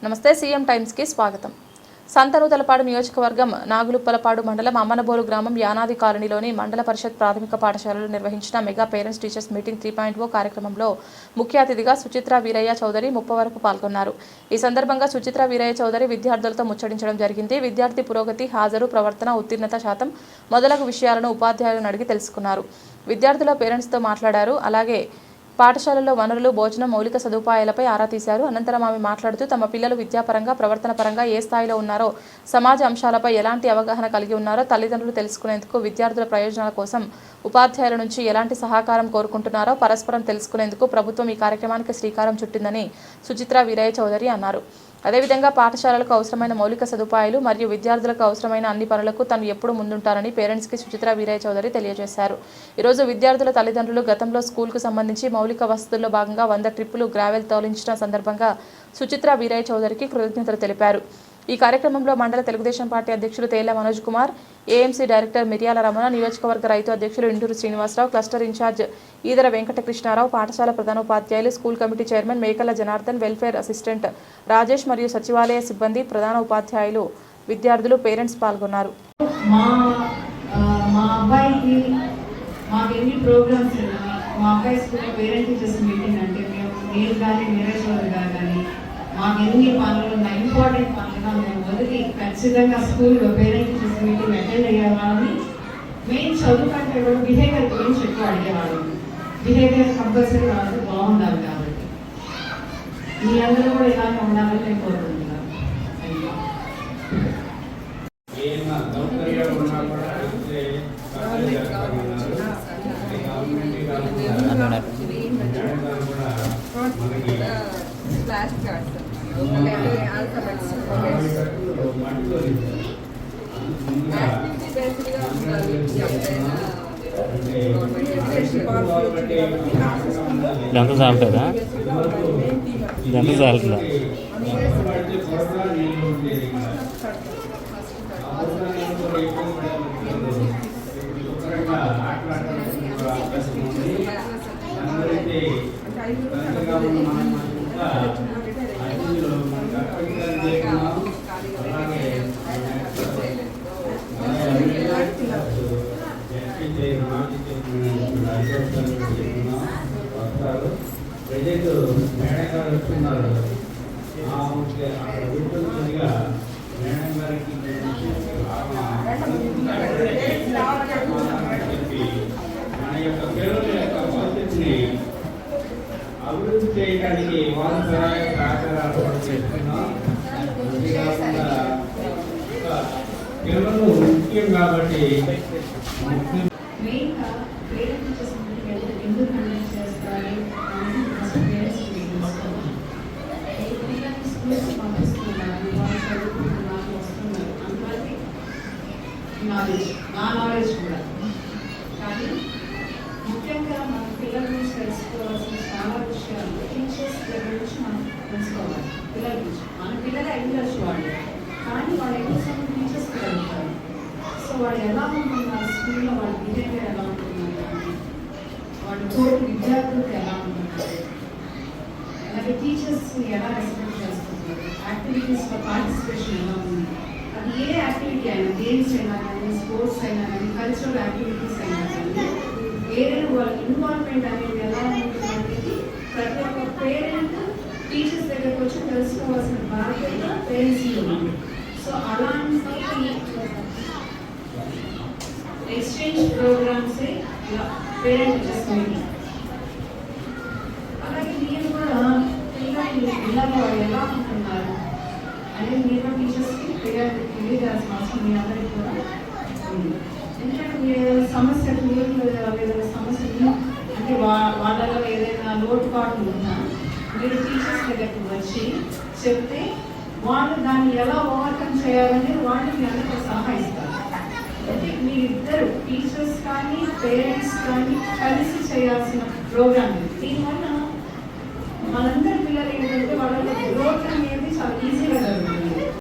నమస్తే CM times కి స్వాగతం. సంతనూతలపాడు నియోజకవర్గం నాగులుప్పలపాడు మండలం అమ్మనబోలు గ్రామం యానాది కాలనీలోని మండల పరిషత్ ప్రాథమిక పాఠశాలలో నిర్వహించిన మెగా పేరెంట్స్ టీచర్స్ మీటింగ్ 3.0 కార్యక్రమంలో ముఖ్య అతిథిగా సుచిత్ర వీరయ్య చౌదరి 30 వరకు పాల్గొన్నారు. ఈ సందర్భంగా సుచిత్ర వీరయ్య చౌదరి విద్యార్థులతో ముచ్చటించడం జరిగింది. విద్యార్థి పురోగతి, హాజరు, ప్రవర్తన, ఉత్తీర్ణత శాతం మొదలగు విషయాలను ఉపాధ్యాయులను అడిగి తెలుసుకున్నారు. విద్యార్థుల పేరెంట్స్తో మాట్లాడారు. అలాగే పాఠశాలలో వనరులు, భోజనం, మౌలిక సదుపాయాలపై ఆరా తీశారు. అనంతరం ఆమె మాట్లాడుతూ తమ పిల్లలు విద్యాపరంగా, ప్రవర్తన పరంగా ఏ స్థాయిలో ఉన్నారో, సమాజ అంశాలపై ఎలాంటి అవగాహన కలిగి ఉన్నారో తల్లిదండ్రులు తెలుసుకునేందుకు, విద్యార్థుల ప్రయోజనాల కోసం ఉపాధ్యాయుల నుంచి ఎలాంటి సహకారం కోరుకుంటున్నారో పరస్పరం తెలుసుకునేందుకు ప్రభుత్వం ఈ కార్యక్రమానికి శ్రీకారం చుట్టిందని సుచిత్ర వీరయ్య చౌదరి అన్నారు. అదేవిధంగా పాఠశాలలకు అవసరమైన మౌలిక సదుపాయాలు మరియు విద్యార్థులకు అవసరమైన అన్ని పనులకు తాను ఎప్పుడు ముందుంటారని పేరెంట్స్కి సుచిత్ర వీరయ్య చౌదరి తెలియజేశారు. ఈరోజు విద్యార్థుల తల్లిదండ్రులు గతంలో స్కూల్కు సంబంధించి మౌలిక వసతుల్లో భాగంగా 100 ట్రిప్పులు గ్రావెల్ తోలించిన సందర్భంగా సుచిత్ర వీరయ్య చౌదరికి కృతజ్ఞతలు తెలిపారు. ఈ కార్యక్రమంలో మండల తెలుగుదేశం పార్టీ అధ్యక్షులు తేళ్ల మనోజ్ కుమార్, ఏఎంసీ డైరెక్టర్ మిర్యాల రమణ, నియోజకవర్గ రైతు అధ్యక్షులు ఇంటూరు శ్రీనివాసరావు, క్లస్టర్ ఇన్ఛార్జ్ ఈదర వెంకటకృష్ణారావు, పాఠశాల ప్రధానోపాధ్యాయులు, స్కూల్ కమిటీ చైర్మన్ మేకల జనార్దన్, వెల్ఫేర్ అసిస్టెంట్ రాజేష్ మరియు సచివాలయ సిబ్బంది, ప్రధాన ఉపాధ్యాయులు, విద్యార్థులు, పేరెంట్స్ పాల్గొన్నారు. మాకు ఎన్ని పనులు ఉన్న ఇంపార్టెంట్ పనులుగా మేము వదిలి ఖచ్చితంగా స్కూల్లో పేరెంట్ టీచర్స్ మీటింగ్ అటెండ్ అయ్యేవాళ్ళని. మెయిన్ చదువు కంటే కూడా బిహేవియర్ గురించి ఎక్కువ అడిగేవాళ్ళం. బిహేవియర్ కంపల్సరీ వాళ్ళకి బాగుండాలి కాబట్టి మీ అందరూ కూడా ఇలాగే ఉండాలని నేను కోరుకుంటున్నాను. ఫ్లాష్ కార్డ్స్ ఎంత సాగుతుందా ఎంత సాగుతుందా ప్రజెంట్ మేడం గారు వస్తున్నారు. మేడం గారికి మన యొక్క పిల్లల యొక్క భవిష్యత్తుని అభివృద్ధి చేయడానికి వాళ్ళు సహకారాలు చేస్తున్నాం. అంతేకాకుండా పిల్లలు ముఖ్యం కాబట్టి నా నాలెడ్జ్ కూడా. కానీ ముఖ్యంగా మన పిల్లల నుంచి తెలుసుకోవాల్సిన చాలా విషయాలు టీచర్స్ దగ్గర నుంచి మనం తెలుసుకోవాలి. పిల్లల నుంచి మన పిల్లలే అయ్యొచ్చు వాళ్ళు, కానీ వాళ్ళు ఎక్కువ సమయం టీచర్స్కి వెళ్తారు. సో వాళ్ళు ఎలా ఉంటున్నారు స్కూల్లో, వాళ్ళ బిహేవియర్ ఎలా ఉంటున్నారు, వాళ్ళు తోటి విద్యార్థులకు ఎలా ఉంటున్నారు, అలాగే టీచర్స్ని ఎలా రెస్పెక్ట్ చేస్తున్నారు, యాక్టివిటీస్లో పార్టిసిపేషన్ ఎలా ఉంది. అది ఏ యాక్టివిటీ అయినా, గేమ్స్ అయినా కానీ, స్పోర్ట్స్ అయినా కానీ, కల్చరల్ యాక్టివిటీస్ అయినా కానీ, ఏదైనా వాళ్ళ ఇన్వాల్వ్మెంట్ అనేది ఎలా ఉంటుందనేది ప్రతి ఒక్క పేరెంట్ టీచర్స్ దగ్గరకు వచ్చి తెలుసుకోవాల్సిన బాధ్యత పేరెంట్స్కి ఉంది. సో అలాంటి ఎక్స్చేంజ్ ప్రోగ్రామ్సే పేరెంట్ టీచర్స్ మీటింగ్. అలాగే మీరు కూడా పిల్లలు వాళ్ళు ఎలా ఉంటున్నారు అనేది మీరు టీచర్స్కి తెలియజేయాల్సిన అవసరం మీ అందరికీ కూడా ఉంది. ఎందుకంటే మీరు సమస్యలు ఏదైనా సమస్యలు అంటే వాళ్ళలో ఏదైనా లోటుపాట్లు ఉన్నా మీరు టీచర్స్ దగ్గరికి వచ్చి చెప్తే వాళ్ళు దాన్ని ఎలా ఓవర్కమ్ చేయాలని వాళ్ళు మీ అందరికీ సలహా ఇస్తారు. అంటే మీరిద్దరు టీచర్స్ కానీ పేరెంట్స్ కానీ కలిసి చేయాల్సిన ప్రోగ్రామ్ ఇది. దీనివల్ల మనందరి పిల్లలు ఏంటంటే వాళ్ళ గ్రోత్ అనేది చాలా ఈజీగా జరుగుతుంది.